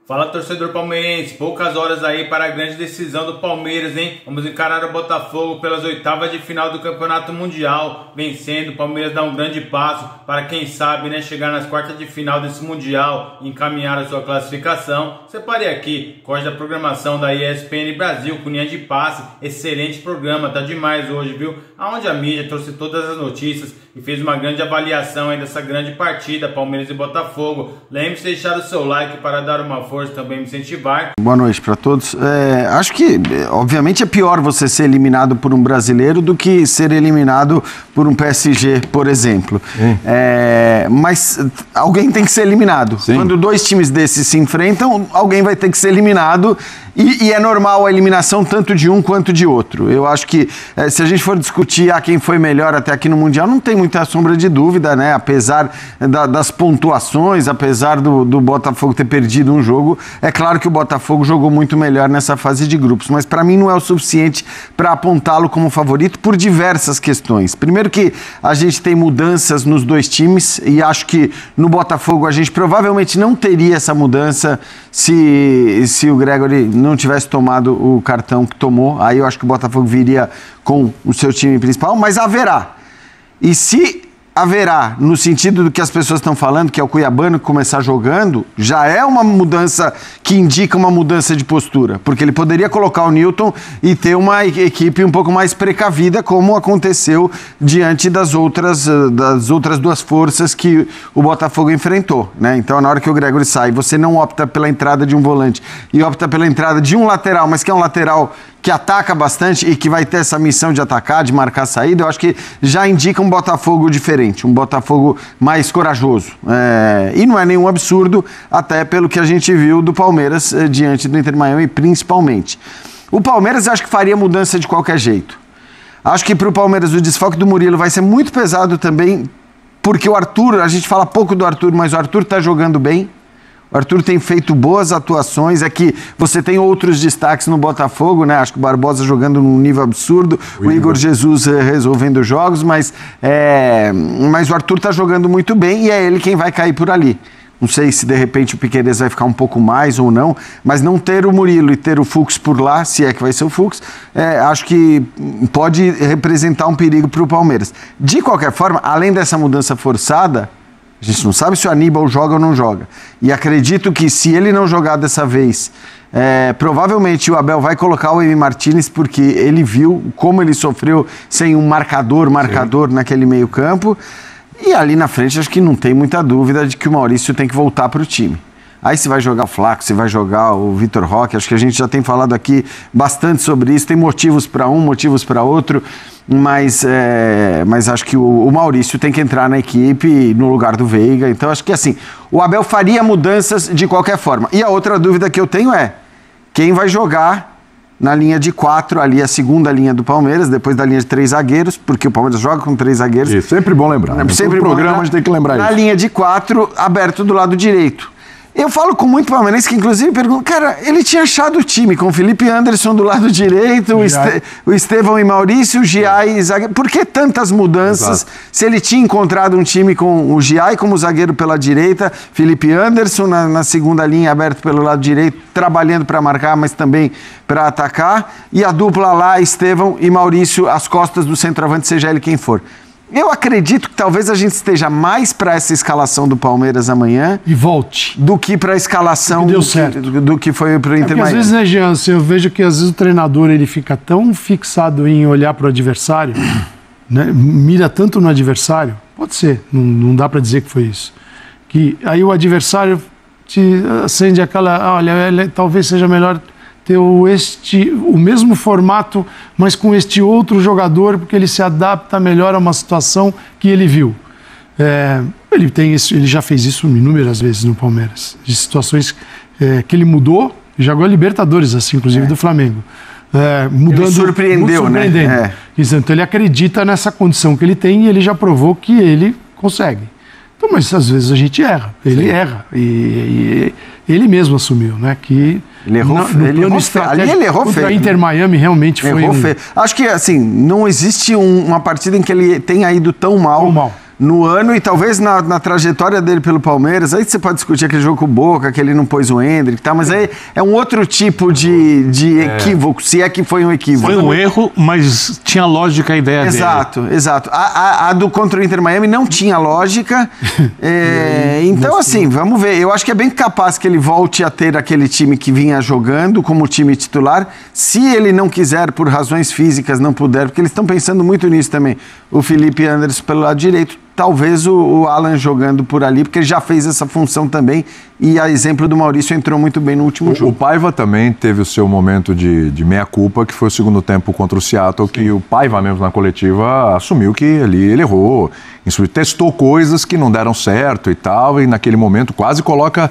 Fala, torcedor palmeirense, poucas horas aí para a grande decisão do Palmeiras, hein? Vamos encarar o Botafogo pelas oitavas de final do Campeonato Mundial. Vencendo, o Palmeiras dá um grande passo para, quem sabe, né, chegar nas quartas de final desse Mundial e encaminhar a sua classificação. Separei aqui, corte da programação da ESPN Brasil, com linha de passe. Excelente programa, tá demais hoje, viu? Aonde a mídia trouxe todas as notícias e fez uma grande avaliação aí dessa grande partida, Palmeiras e Botafogo. Lembre-se de deixar o seu like para dar uma força, também me incentivar. Boa noite para todos. Acho que, obviamente, é pior você ser eliminado por um brasileiro do que ser eliminado por um PSG, por exemplo. Mas alguém tem que ser eliminado. Sim. Quando dois times desses se enfrentam, alguém vai ter que ser eliminado. E é normal a eliminação tanto de um quanto de outro. Eu acho que se a gente for discutir quem foi melhor até aqui no Mundial, não tem muita sombra de dúvida, né? Apesar das pontuações, apesar do Botafogo ter perdido um jogo, é claro que o Botafogo jogou muito melhor nessa fase de grupos, mas para mim não é o suficiente para apontá-lo como favorito por diversas questões. Primeiro que a gente tem mudanças nos dois times e acho que no Botafogo a gente provavelmente não teria essa mudança se o Gregori não tivesse tomado o cartão que tomou. Aí eu acho que o Botafogo viria com o seu time principal, mas haverá. E se haverá, no sentido do que as pessoas estão falando, que é o Cuiabano começar jogando, já é uma mudança que indica uma mudança de postura, porque ele poderia colocar o Newton e ter uma equipe um pouco mais precavida, como aconteceu diante das outras duas forças que o Botafogo enfrentou, né? Então, na hora que o Gregori sai, você não opta pela entrada de um volante e opta pela entrada de um lateral, mas que é um lateral que ataca bastante e que vai ter essa missão de atacar, de marcar a saída, eu acho que já indica um Botafogo diferente, um Botafogo mais corajoso. E não é nenhum absurdo, até pelo que a gente viu do Palmeiras diante do Inter Miami, principalmente. O Palmeiras eu acho que faria mudança de qualquer jeito. Acho que para o Palmeiras o desfalque do Murilo vai ser muito pesado também, porque o Arthur, a gente fala pouco do Arthur, mas o Arthur está jogando bem. O Arthur tem feito boas atuações, é que você tem outros destaques no Botafogo, né? Acho que o Barbosa jogando num nível absurdo, o Igor Jesus resolvendo jogos, mas o Arthur tá jogando muito bem e é ele quem vai cair por ali. Não sei se de repente o Piquerez vai ficar um pouco mais ou não, mas não ter o Murilo e ter o Fux por lá, se é que vai ser o Fux, acho que pode representar um perigo para o Palmeiras. De qualquer forma, além dessa mudança forçada, a gente não sabe se o Aníbal joga ou não joga. E acredito que se ele não jogar dessa vez, provavelmente o Abel vai colocar o Emi Martínez, porque ele viu como ele sofreu sem um marcador naquele meio campo. E ali na frente acho que não tem muita dúvida de que o Maurício tem que voltar para o time. Aí se vai jogar o Flaco, se vai jogar o Vitor Roque, acho que a gente já tem falado aqui bastante sobre isso, tem motivos para um, motivos para outro, mas acho que o Maurício tem que entrar na equipe no lugar do Veiga, então acho que assim, o Abel faria mudanças de qualquer forma. E a outra dúvida que eu tenho é, quem vai jogar na linha de 4, ali a segunda linha do Palmeiras, depois da linha de 3 zagueiros, porque o Palmeiras joga com 3 zagueiros. Isso, sempre bom lembrar. Sempre bom lembrar. A gente tem que lembrar isso. Na linha de 4, aberto do lado direito. Eu falo com muito palmeirense que inclusive perguntam, cara, ele tinha achado o time com o Felipe Anderson do lado direito, o Estevão e Maurício, o Giai e zagueiro. Por que tantas mudanças? Exato. Se ele tinha encontrado um time com o Giai como zagueiro pela direita, Felipe Anderson na segunda linha aberto pelo lado direito, trabalhando para marcar, mas também para atacar, e a dupla lá, Estevão e Maurício, às costas do centroavante, seja ele quem for. Eu acredito que talvez a gente esteja mais para essa escalação do Palmeiras amanhã e volte do que para a escalação do que foi para o Inter Miami. Às vezes, né, Jean, eu vejo que às vezes o treinador ele fica tão fixado em olhar para o adversário, né, mira tanto no adversário, pode ser, não dá para dizer que foi isso, que aí o adversário te acende aquela, olha, talvez seja melhor ter o mesmo formato, mas com este outro jogador, porque ele se adapta melhor a uma situação que ele viu. Ele já fez isso inúmeras vezes no Palmeiras, de situações que ele mudou, jogou a Libertadores, assim, inclusive do Flamengo. Mudando, ele surpreendeu, né? Então ele acredita nessa condição que ele tem e ele já provou que ele consegue. Então, mas às vezes a gente erra, ele erra. E ele mesmo assumiu, né? Que ele errou, ele errou feio. A Inter Miami realmente foi feio. Acho que assim, não existe uma partida em que ele tenha ido tão mal no ano e talvez na trajetória dele pelo Palmeiras. Aí você pode discutir aquele jogo com o Boca, que ele não pôs o Endrick e tal, mas aí é um outro tipo de equívoco, se é que foi um equívoco. Foi um erro, mas tinha lógica a ideia dele. Exato. A do contra o Inter Miami não tinha lógica. Então, assim, vamos ver. Eu acho que é bem capaz que ele volte a ter aquele time que vinha jogando como time titular. Se ele não quiser, por razões físicas, não puder, porque eles estão pensando muito nisso também. O Felipe Anderson pelo lado direito, talvez o Alan jogando por ali, porque ele já fez essa função também, e a exemplo do Maurício entrou muito bem no último jogo. O Paiva também teve o seu momento de meia-culpa, que foi o segundo tempo contra o Seattle, que o Paiva mesmo na coletiva assumiu que ali ele errou, testou coisas que não deram certo e tal, e naquele momento quase coloca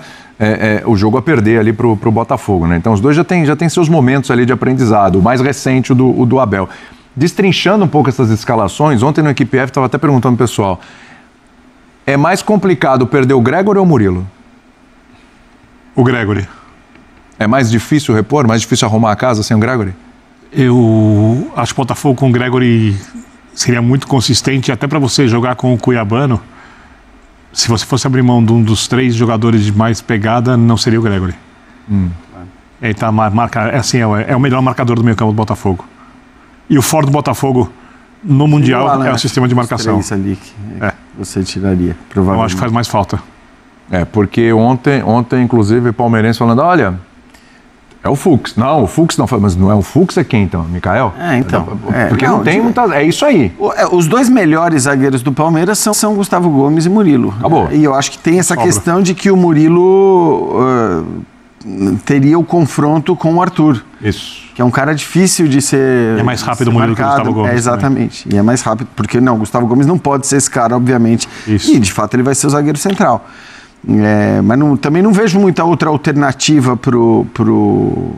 o jogo a perder ali pro Botafogo, né? Então os dois já tem seus momentos ali de aprendizado, o mais recente, o do Abel. Destrinchando um pouco essas escalações, ontem no Equipe F estava até perguntando ao pessoal, é mais complicado perder o Gregory ou o Murilo? O Gregory. É mais difícil repor, mais difícil arrumar a casa sem o Gregory? Eu acho que o Botafogo com o Gregory seria muito consistente, até para você jogar com o Cuiabano, se você fosse abrir mão de um dos 3 jogadores de mais pegada, não seria o Gregory. Ele tá é o melhor marcador do meio campo do Botafogo. E o forte do Botafogo no Mundial é o sistema de marcação. Ali que você tiraria, provavelmente. Eu acho que faz mais falta. Porque ontem inclusive, o palmeirense falando, olha, é o Fux. Não, o Fux não. Mas não é o Fux, é quem então? Mikael? Porque não tem muita... É isso aí. Os 2 melhores zagueiros do Palmeiras são Gustavo Gomes e Murilo. Acabou. E eu acho que tem essa questão de que o Murilo teria o confronto com o Arthur. Isso. Que é um cara difícil de ser... É mais rápido o Murilo que o Gustavo Gomes. Exatamente. Também. E é mais rápido, porque o Gustavo Gomes não pode ser esse cara, obviamente. Isso. E, de fato, ele vai ser o zagueiro central. Mas também não vejo muita outra alternativa pro...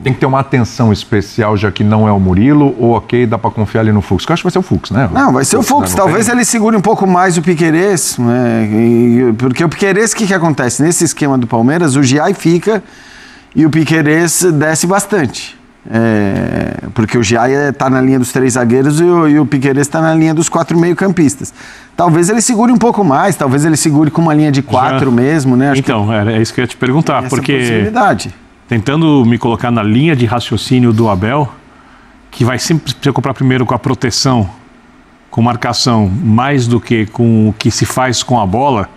Tem que ter uma atenção especial, já que não é o Murilo, ou dá pra confiar ali no Fux. Eu acho que vai ser o Fux, né? Não, vai ser o Fux. Talvez ele segure um pouco mais o Piquerez, né? Porque o Piquerez, o que acontece? Nesse esquema do Palmeiras, o Giai fica e o Piquerez desce bastante. Porque o Giai está na linha dos 3 zagueiros e o Piquerez está na linha dos 4 meio-campistas. Talvez ele segure um pouco mais, talvez ele segure com uma linha de 4 mesmo, né? É isso que eu ia te perguntar, porque tentando me colocar na linha de raciocínio do Abel, que vai sempre se preocupar primeiro com a proteção, com marcação, mais do que com o que se faz com a bola,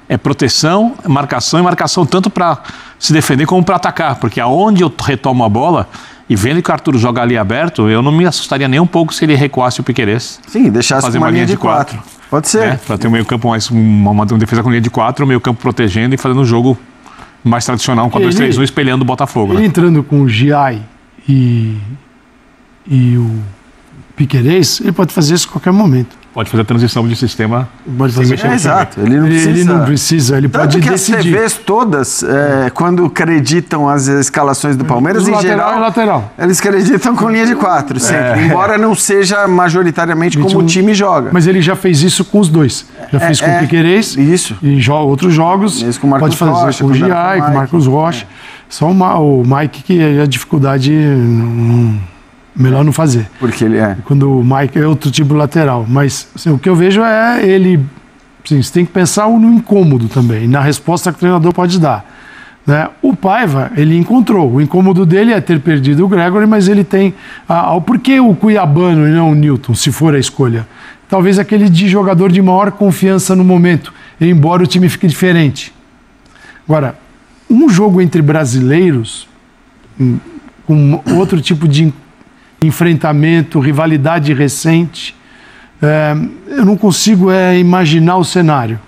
é proteção, marcação e marcação tanto para se defender como para atacar, porque aonde eu retomo a bola... E vendo que o Arthur joga ali aberto, eu não me assustaria nem um pouco se ele recuasse o Piquerez. Sim, deixasse com uma linha de 4. Pode ser. Para ter um meio campo mais, uma defesa com linha de 4, o meio campo protegendo e fazendo um jogo mais tradicional, um 4-2-3-1, espelhando o Botafogo. Ele entrando com o Giai e o Piquerez, ele pode fazer isso a qualquer momento. Pode fazer a transição de sistema. Pode fazer. Exato. Ele não precisa, ele pode decidir. Tanto que as TVs todas, quando acreditam as escalações do Palmeiras, em geral, lateral. Eles acreditam com linha de 4, sempre. Embora não seja majoritariamente como o time joga. Mas ele já fez isso com os 2. Já fez com o Piquerez. Isso. E outros jogos. Com o pode fazer Rocha, com o Giai, com o Marcos Rocha. Só o Mike que a dificuldade... Melhor não fazer. Porque ele Quando o Mike é outro tipo lateral. Mas assim, o que eu vejo é ele... Assim, você tem que pensar no incômodo também. Na resposta que o treinador pode dar. Né? O Paiva, ele encontrou. O incômodo dele é ter perdido o Gregory, mas ele tem... Por que o Cuiabano e não o Newton, se for a escolha? Talvez aquele de jogador de maior confiança no momento, embora o time fique diferente. Agora, um jogo entre brasileiros, com outro tipo de enfrentamento, rivalidade recente, eu não consigo imaginar o cenário.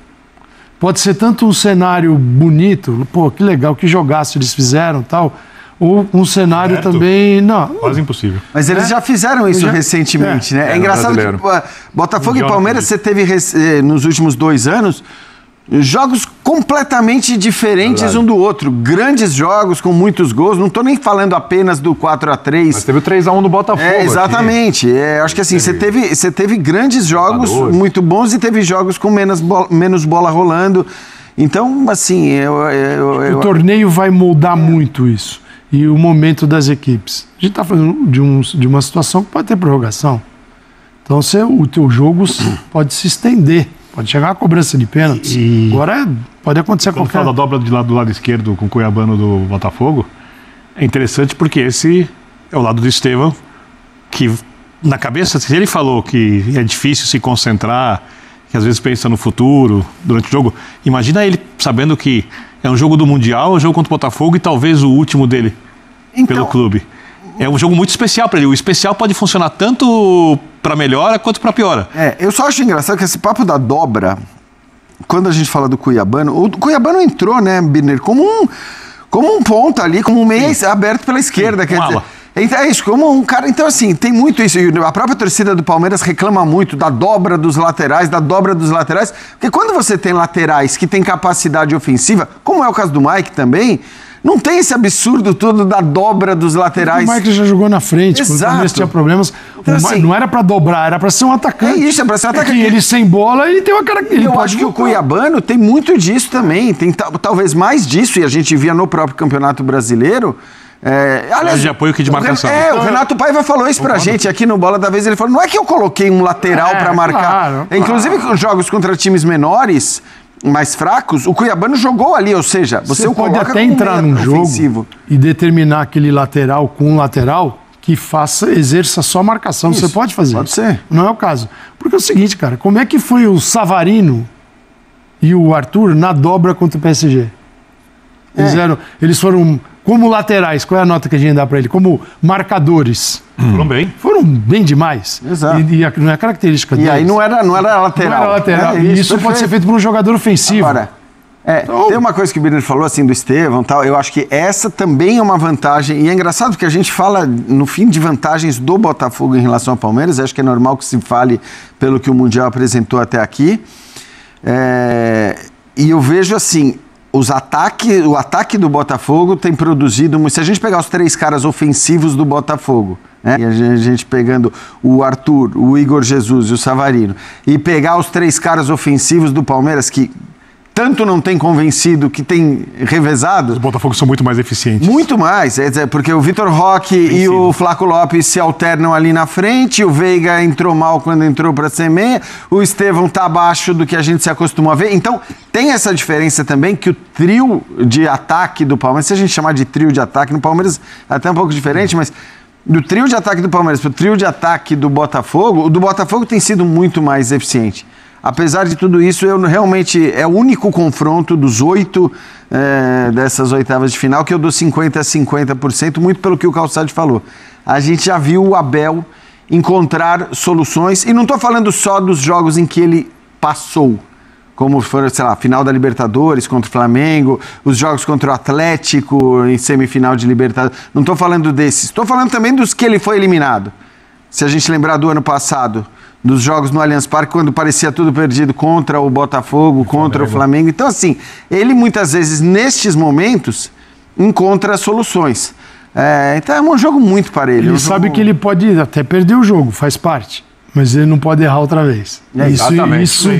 Pode ser tanto um cenário bonito, que legal, que jogaço eles fizeram, tal, ou um cenário também... Não, quase impossível. Mas eles já fizeram isso recentemente, né? É engraçado que Botafogo e Palmeiras, você teve nos últimos 2 anos... Jogos completamente diferentes um do outro. Grandes jogos com muitos gols. Não estou nem falando apenas do 4-3. Mas teve o 3-1 do Botafogo. Exatamente. Acho que assim, você teve grandes jogos muito bons e teve jogos com menos bola rolando. Então, assim... O torneio vai moldar muito isso. E o momento das equipes. A gente está falando de uma situação que pode ter prorrogação. Então, o teu jogo pode se estender. Pode chegar a cobrança de pênalti. Agora pode acontecer Quando qualquer... fala da dobra do lado esquerdo com o Cuiabano do Botafogo, é interessante porque esse é o lado do Estevão, que na cabeça, se ele falou que é difícil se concentrar, que às vezes pensa no futuro, durante o jogo, imagina ele sabendo que é um jogo do Mundial, um jogo contra o Botafogo e talvez o último dele pelo clube. É um jogo muito especial para ele. O especial pode funcionar tanto para melhora quanto para piora. Eu só acho engraçado que esse papo da dobra, quando a gente fala do Cuiabano, o Cuiabano entrou, né, Birner, como um ponta ali, como um meia aberto pela esquerda. Quer dizer, então é isso, como um cara. Então, assim, tem muito isso. E a própria torcida do Palmeiras reclama muito da dobra dos laterais, porque quando você tem laterais que têm capacidade ofensiva, como é o caso do Mike também, não tem esse absurdo todo da dobra dos laterais. O Mike já jogou na frente, Exato. quando o Palmeiras tinha problemas. Então, assim, não era pra dobrar, era pra ser um atacante. É isso, é pra ser um atacante. E ele sem bola, ele tem uma característica. Eu acho que o Cuiabano tem muito disso também. Tem talvez mais disso, e a gente via no próprio Campeonato Brasileiro. Aliás, de apoio que de marcação. O Renato Paiva falou isso pra gente aqui no Bola da Vez. Ele falou: não é que eu coloquei um lateral pra marcar. Claro. Inclusive, com jogos contra times menores, mais fracos, o Cuiabano jogou ali, ou seja, você pode até entrar num jogo e determinar aquele lateral com um lateral que exerça só marcação. Isso, você pode fazer. Pode ser. Não é o caso. Porque é o seguinte, cara, como é que foi o Savarino e o Arthur na dobra contra o PSG? Eles foram como laterais. Qual é a nota que a gente dá pra ele? Como marcadores. Foram bem. Foram bem demais. Exato. E não é característica deles. E aí não era lateral. Não era lateral. E isso pode ser feito por um jogador ofensivo. Agora, tem uma coisa que o Birner falou, assim, do Estevão e tal, eu acho que essa também é uma vantagem, e é engraçado porque a gente fala, no fim, de vantagens do Botafogo em relação ao Palmeiras, acho que é normal que se fale pelo que o Mundial apresentou até aqui, e eu vejo, assim, o ataque do Botafogo tem produzido, se a gente pegar os 3 caras ofensivos do Botafogo, né, e a gente pegando o Arthur, o Igor Jesus e o Savarino, e pegar os 3 caras ofensivos do Palmeiras, que tanto não tem convencido, que tem revezado. Os Botafogo são muito mais eficientes. Muito mais, porque o Vitor Roque e o Flaco Lopes se alternam ali na frente, o Veiga entrou mal quando entrou para ser meia, o Estevão tá abaixo do que a gente se acostumou a ver. Então, tem essa diferença também, que o trio de ataque do Palmeiras, se a gente chamar de trio de ataque, no Palmeiras é até um pouco diferente, mas do trio de ataque do Palmeiras para o trio de ataque do Botafogo, o do Botafogo tem sido muito mais eficiente. Apesar de tudo isso, realmente é o único confronto dos 8 dessas oitavas de final que eu dou 50% a 50%, muito pelo que o Calçade falou. A gente já viu o Abel encontrar soluções, e não estou falando só dos jogos em que ele passou, como foi, sei lá, final da Libertadores contra o Flamengo, os jogos contra o Atlético em semifinal de Libertadores. Não estou falando desses, estou falando também dos que ele foi eliminado. Se a gente lembrar do ano passado, dos jogos no Allianz Parque, quando parecia tudo perdido contra o Botafogo, contra o Flamengo. Então, assim, ele muitas vezes, nestes momentos, encontra soluções. Então é um jogo muito parelho. Ele sabe que ele pode até perder o jogo, faz parte. Mas ele não pode errar outra vez. Exatamente. Isso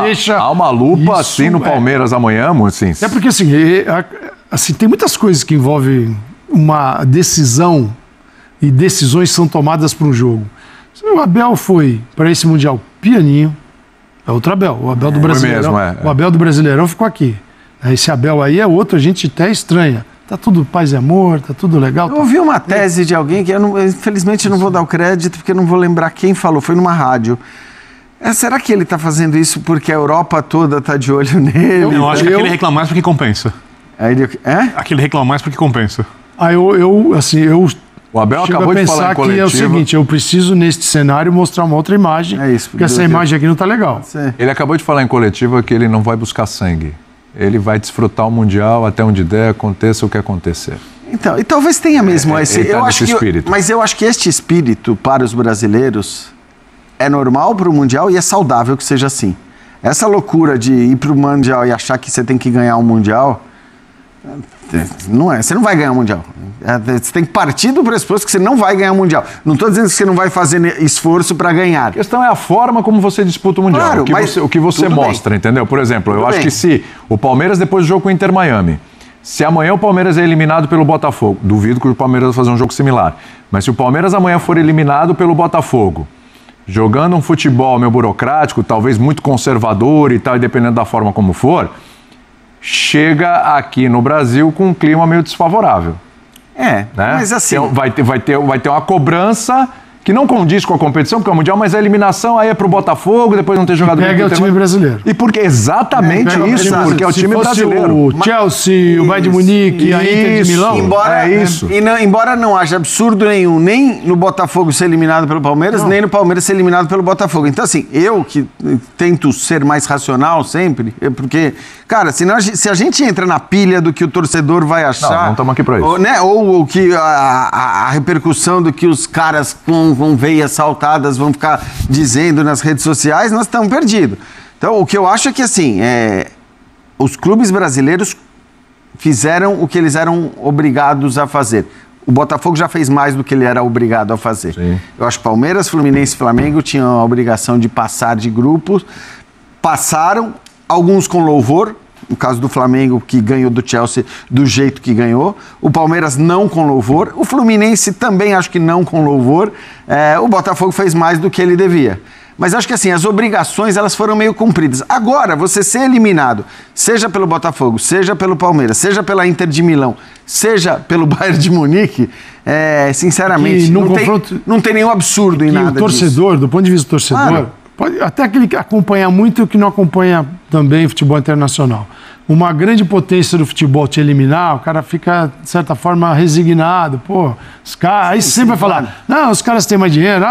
deixa... Há uma lupa assim no Palmeiras amanhã, assim. É porque assim, tem muitas coisas que envolvem uma decisão, e decisões são tomadas para um jogo. O Abel foi para esse Mundial pianinho, é outro Abel, o Abel do Brasileirão. O Abel do Brasileirão ficou aqui. Esse Abel aí é outro, a gente até estranha. Tá tudo paz e amor, tá tudo legal. Eu ouvi uma tese de alguém que infelizmente não vou dar o crédito porque eu não vou lembrar quem falou, foi numa rádio. Será que ele tá fazendo isso porque a Europa toda tá de olho nele? Eu acho que aquele reclama mais porque compensa. Aquele reclama mais porque compensa. O Abel acabou de falar em coletivo. Que é o seguinte, eu preciso neste cenário mostrar uma outra imagem, porque essa imagem aqui não tá legal. Ele acabou de falar em coletiva que ele não vai buscar sangue. Ele vai desfrutar o Mundial até onde der, aconteça o que acontecer. Então, e talvez tenha mesmo esse espírito. Mas eu acho que este espírito para os brasileiros é normal para o Mundial e é saudável que seja assim. Essa loucura de ir para o Mundial e achar que você tem que ganhar um Mundial, você não vai ganhar o Mundial. Você tem que partir do pressuposto que você não vai ganhar o Mundial. Não estou dizendo que você não vai fazer esforço para ganhar. A questão é a forma como você disputa o Mundial. Claro, o que você mostra, entendeu? Por exemplo, eu acho que se o Palmeiras, depois do jogo com o Inter Miami, se amanhã o Palmeiras é eliminado pelo Botafogo, duvido que o Palmeiras vai fazer um jogo similar, mas se o Palmeiras amanhã for eliminado pelo Botafogo jogando um futebol meio burocrático, talvez muito conservador e tal, e dependendo da forma como for, chega aqui no Brasil com um clima meio desfavorável. Né? Mas assim... Então, vai ter uma cobrança que não condiz com a competição, porque é o Mundial, mas a eliminação aí é pro Botafogo, depois não ter jogado bem. Pega o time brasileiro. E porque exatamente isso, porque é o time brasileiro. O Chelsea, o Bayern de Munique, a Inter de Milão. Embora não haja absurdo nenhum, nem no Botafogo ser eliminado pelo Palmeiras, nem no Palmeiras ser eliminado pelo Botafogo. Então, assim, eu que tento ser mais racional sempre, porque, cara, se a gente entra na pilha do que o torcedor vai achar... Não estamos aqui pra isso. Ou que a repercussão do que os caras com veias saltadas vão ficar dizendo nas redes sociais, nós estamos perdidos. Então, o que eu acho é que, assim, os clubes brasileiros fizeram o que eles eram obrigados a fazer. O Botafogo já fez mais do que ele era obrigado a fazer. Sim. Eu acho que Palmeiras, Fluminense e Flamengo tinham a obrigação de passar de grupos. Passaram, alguns com louvor. No caso do Flamengo, que ganhou do Chelsea do jeito que ganhou. O Palmeiras não com louvor. O Fluminense também acho que não com louvor. O Botafogo fez mais do que ele devia. Mas acho que assim, as obrigações elas foram meio cumpridas. Agora, você ser eliminado, seja pelo Botafogo, seja pelo Palmeiras, seja pela Inter de Milão, seja pelo Bayern de Munique, sinceramente, não tem nenhum absurdo em nada disso. O torcedor, do ponto de vista do torcedor... Claro. Até aquele que acompanha muito e o que não acompanha também futebol internacional. Uma grande potência do futebol te eliminar, o cara fica, de certa forma, resignado. Pô, os caras... Aí você sempre vai falar, não, os caras têm mais dinheiro,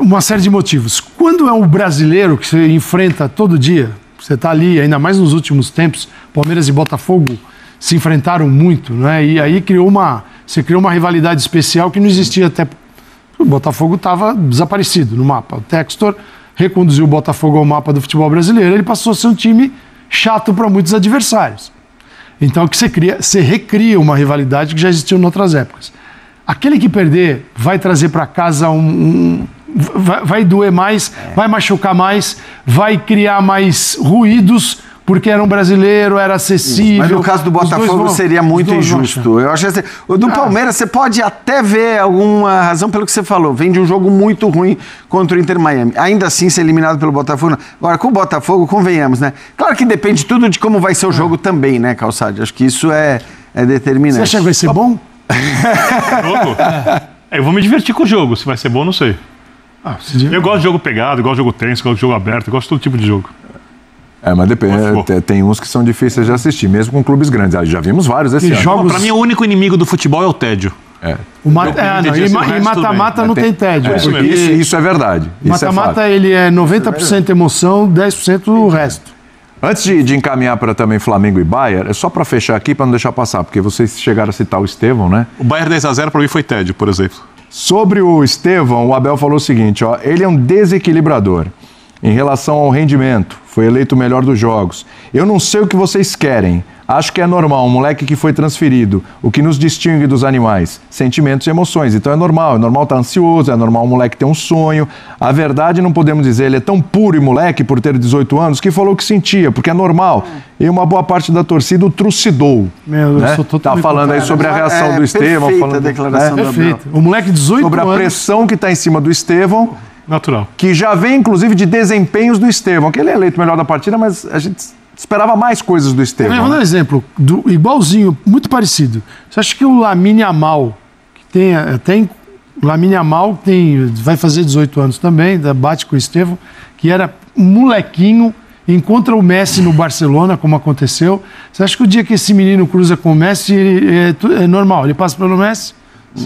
uma série de motivos. Quando é um brasileiro que você enfrenta todo dia, você está ali, ainda mais nos últimos tempos, Palmeiras e Botafogo se enfrentaram muito, né? E aí você criou uma rivalidade especial que não existia até... O Botafogo estava desaparecido no mapa. O Textor reconduziu o Botafogo ao mapa do futebol brasileiro. Ele passou a ser um time chato para muitos adversários. Então, você recria uma rivalidade que já existiu em outras épocas. Aquele que perder vai trazer para casa vai doer mais, vai machucar mais, vai criar mais ruídos, porque era um brasileiro, era acessível. Mas no caso do Botafogo seria muito injusto. Eu acho assim, o do Palmeiras você pode até ver alguma razão pelo que você falou. Vem de um jogo muito ruim contra o Inter Miami. Ainda assim ser eliminado pelo Botafogo. Agora, com o Botafogo, convenhamos, né? Claro que depende tudo de como vai ser o jogo também, né, Calçade? Acho que isso é determinante. Você acha que vai ser bom? Eu vou me divertir com o jogo. Se vai ser bom, não sei. Eu gosto de jogo pegado, gosto de jogo tenso, gosto de jogo aberto, gosto de todo tipo de jogo. Mas depende, tem uns que são difíceis de assistir, mesmo com clubes grandes. Já vimos vários esse ano. Pra mim, o único inimigo do futebol é o tédio. E mata-mata não tem tédio. Isso é verdade. Mata-mata ele é 90% emoção, 10% o resto. Antes de encaminhar para também Flamengo e Bayern, é só para fechar aqui, para não deixar passar, porque vocês chegaram a citar o Estevão, né? O Bayern 10-0 para mim foi tédio, por exemplo. Sobre o Estevão, o Abel falou o seguinte, ele é um desequilibrador. Em relação ao rendimento, foi eleito o melhor dos jogos. Eu não sei o que vocês querem. Acho que é normal, um moleque que foi transferido. O que nos distingue dos animais? Sentimentos e emoções. Então é normal estar ansioso, é normal um moleque ter um sonho. A verdade não podemos dizer, ele é tão puro e moleque por ter 18 anos que falou o que sentia, porque é normal. E uma boa parte da torcida o trucidou. Eu sou totalmente falando aí sobre a reação do Estevão. Perfeita a declaração do Abel. O moleque de 18 sobre anos... Sobre a pressão que está em cima do Estevão. Natural. Que já vem, inclusive, de desempenhos do Estevão, que ele é eleito melhor da partida, mas a gente esperava mais coisas do Estevão. Vou dar um exemplo, igualzinho, muito parecido. Você acha que o Lamine Yamal, o Lamine Yamal vai fazer 18 anos também, bate com o Estevão, que era um molequinho, encontra o Messi no Barcelona, como aconteceu. Você acha que o dia que esse menino cruza com o Messi, é normal, ele passa pelo Messi,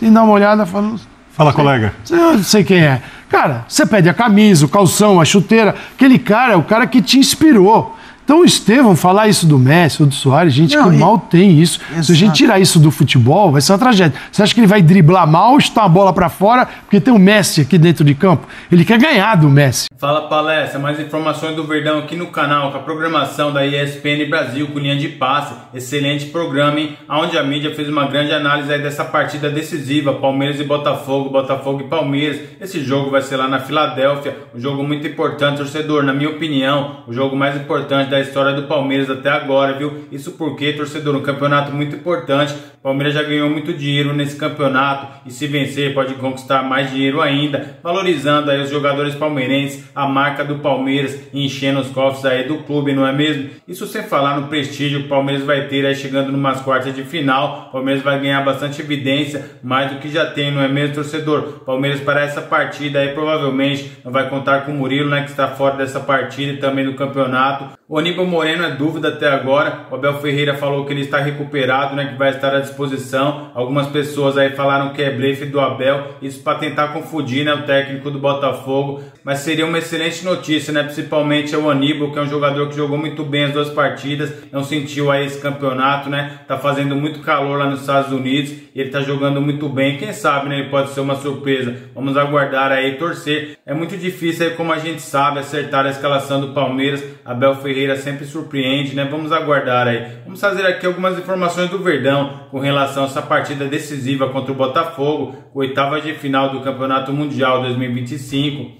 e dá uma olhada, Fala, colega. Eu não sei quem é. Cara, você pede a camisa, o calção, a chuteira. Aquele cara é o cara que te inspirou. Então o Estevão falar isso do Messi ou do Soares, gente que mal tem isso. Exato. Se a gente tirar isso do futebol, vai ser uma tragédia. Você acha que ele vai driblar mal, chutar a bola pra fora, porque tem o Messi aqui dentro de campo? Ele quer ganhar do Messi. Fala, Palestra, mais informações do Verdão aqui no canal, com a programação da ESPN Brasil, com linha de passe. Excelente programa, hein? Onde a mídia fez uma grande análise aí dessa partida decisiva, Palmeiras e Botafogo, Botafogo e Palmeiras. Esse jogo vai ser lá na Filadélfia, um jogo muito importante, torcedor, na minha opinião, o jogo mais importante da história do Palmeiras até agora, viu? Isso porque, torcedor, um campeonato muito importante. Palmeiras já ganhou muito dinheiro nesse campeonato e se vencer pode conquistar mais dinheiro ainda, valorizando aí os jogadores palmeirenses, a marca do Palmeiras e enchendo os cofres aí do clube, não é mesmo? Isso sem falar no prestígio que o Palmeiras vai ter aí chegando numas quartas de final. O Palmeiras vai ganhar bastante evidência, mais do que já tem, não é mesmo, torcedor? Palmeiras para essa partida aí provavelmente não vai contar com o Murilo, né, que está fora dessa partida e também do campeonato. O Aníbal Moreno é dúvida até agora. O Abel Ferreira falou que ele está recuperado, né, que vai estar à disposição. Algumas pessoas aí falaram que é blefe do Abel, isso para tentar confundir, né, o técnico do Botafogo. Mas seria uma excelente notícia, né, principalmente o Aníbal, que é um jogador que jogou muito bem as duas partidas, não sentiu aí esse campeonato, né, tá fazendo muito calor lá nos Estados Unidos e ele tá jogando muito bem. Quem sabe, né, ele pode ser uma surpresa. Vamos aguardar aí e torcer. É muito difícil aí, como a gente sabe, acertar a escalação do Palmeiras. Abel Ferreira sempre surpreende, né? Vamos aguardar aí. Vamos fazer aqui algumas informações do Verdão com relação a essa partida decisiva contra o Botafogo, oitava de final do Campeonato Mundial 2025.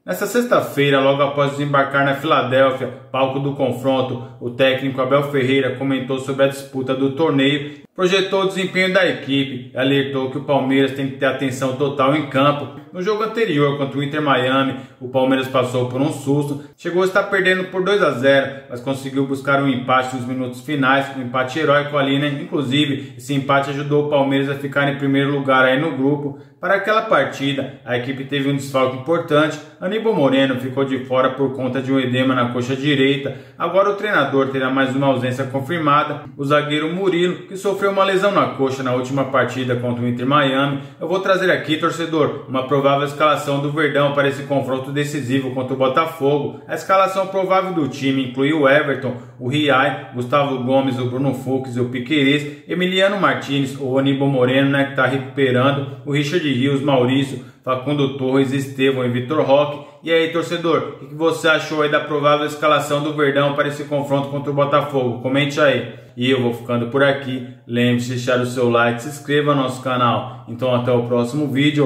Nessa sexta-feira, logo após desembarcar na Filadélfia, palco do confronto, o técnico Abel Ferreira comentou sobre a disputa do torneio, projetou o desempenho da equipe e alertou que o Palmeiras tem que ter atenção total em campo. No jogo anterior contra o Inter Miami, o Palmeiras passou por um susto, chegou a estar perdendo por 2-0, mas conseguiu buscar um empate nos minutos finais, um empate heróico ali, né? Inclusive, esse empate ajudou o Palmeiras a ficar em primeiro lugar aí no grupo. Para aquela partida, a equipe teve um desfalque importante. Aníbal Moreno ficou de fora por conta de um edema na coxa direita. Agora o treinador terá mais uma ausência confirmada. O zagueiro Murilo, que sofreu uma lesão na coxa na última partida contra o Inter Miami. Eu vou trazer aqui, torcedor, uma provável escalação do Verdão para esse confronto decisivo contra o Botafogo. A escalação provável do time inclui o Everton, o Riai, Gustavo Gomes, o Bruno Fux e o Piquerez, Emiliano Martins, o Aníbal Moreno, né, que está recuperando, o Richard Rios, Maurício, Facundo Torres, Estevão e Vitor Roque. E aí, torcedor, o que você achou aí da provável escalação do Verdão para esse confronto contra o Botafogo? Comente aí. E eu vou ficando por aqui. Lembre-se de deixar o seu like, se inscreva no nosso canal. Então até o próximo vídeo.